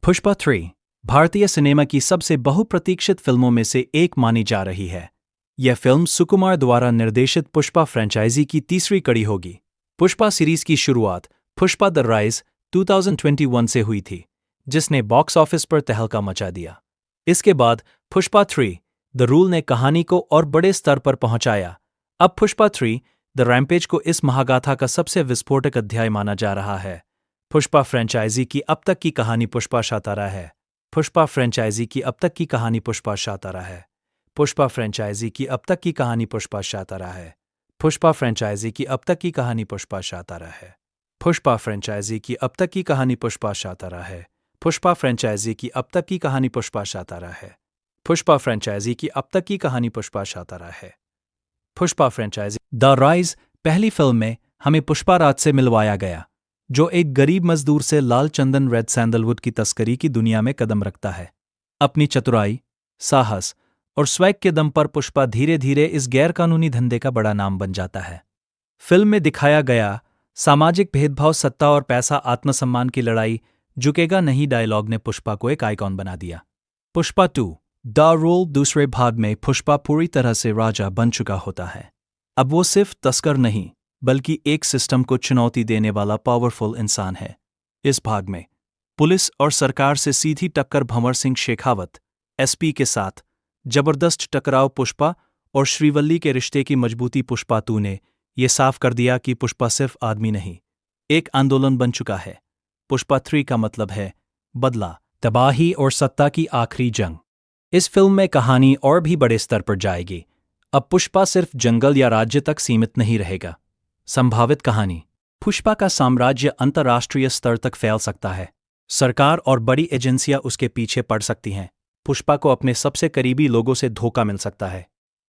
पुष्पा 3 भारतीय सिनेमा की सबसे बहुप्रतीक्षित फिल्मों में से एक मानी जा रही है। यह फिल्म सुकुमार द्वारा निर्देशित पुष्पा फ्रेंचाइजी की तीसरी कड़ी होगी। पुष्पा सीरीज की शुरुआत पुष्पा द राइज 2021 से हुई थी, जिसने बॉक्स ऑफिस पर तहलका मचा दिया। इसके बाद पुष्पा 3 द रूल ने कहानी को और बड़े स्तर पर पहुंचाया। अब पुष्पा 3 द रैम्पेज को इस महागाथा का सबसे विस्फोटक अध्याय माना जा रहा है। पुष्पा फ्रेंचाइजी की अब तक की कहानी पुष्पा शातारा है। पुष्पा फ्रेंचाइजी की अब तक की कहानी पुष्पा शातारा है। पुष्पा फ्रेंचाइजी की अब तक की कहानी पुष्पा शातारा है। पुष्पा फ्रेंचाइजी की अब तक की कहानी पुष्पा शातारा है। पुष्पा फ्रेंचाइजी की अब तक की कहानी पुष्पा शातारा है। पुष्पा फ्रेंचाइजी की अब तक की कहानी पुष्पा शातारा है। पुष्पा फ्रेंचाइजी की अब तक की कहानी पुष्पा शातारा है। पुष्पा फ्रेंचाइजी द राइज पहली फिल्म में हमें पुष्पा राज से मिलवाया गया, जो एक गरीब मजदूर से लाल चंदन रेड सैंडलवुड की तस्करी की दुनिया में कदम रखता है। अपनी चतुराई, साहस और स्वैग के दम पर पुष्पा धीरे धीरे इस गैरकानूनी धंधे का बड़ा नाम बन जाता है। फिल्म में दिखाया गया सामाजिक भेदभाव, सत्ता और पैसा, आत्मसम्मान की लड़ाई, झुकेगा नहीं डायलॉग ने पुष्पा को एक आइकॉन बना दिया। पुष्पा 2 द रूल दूसरे भाग में पुष्पा पूरी तरह से राजा बन चुका होता है। अब वो सिर्फ तस्कर नहीं, बल्कि एक सिस्टम को चुनौती देने वाला पावरफुल इंसान है। इस भाग में पुलिस और सरकार से सीधी टक्कर भंवर सिंह शेखावत एसपी के साथ जबरदस्त टकराव पुष्पा और श्रीवल्ली के रिश्ते की मजबूती। पुष्पा 2 ने यह साफ कर दिया कि पुष्पा सिर्फ आदमी नहीं, एक आंदोलन बन चुका है। पुष्पा 3 का मतलब है बदला, तबाही और सत्ता की आखिरी जंग। इस फिल्म में कहानी और भी बड़े स्तर पर जाएगी। अब पुष्पा सिर्फ जंगल या राज्य तक सीमित नहीं रहेगा। संभावित कहानी पुष्पा का साम्राज्य अंतर्राष्ट्रीय स्तर तक फैल सकता है। सरकार और बड़ी एजेंसियां उसके पीछे पड़ सकती हैं। पुष्पा को अपने सबसे करीबी लोगों से धोखा मिल सकता है।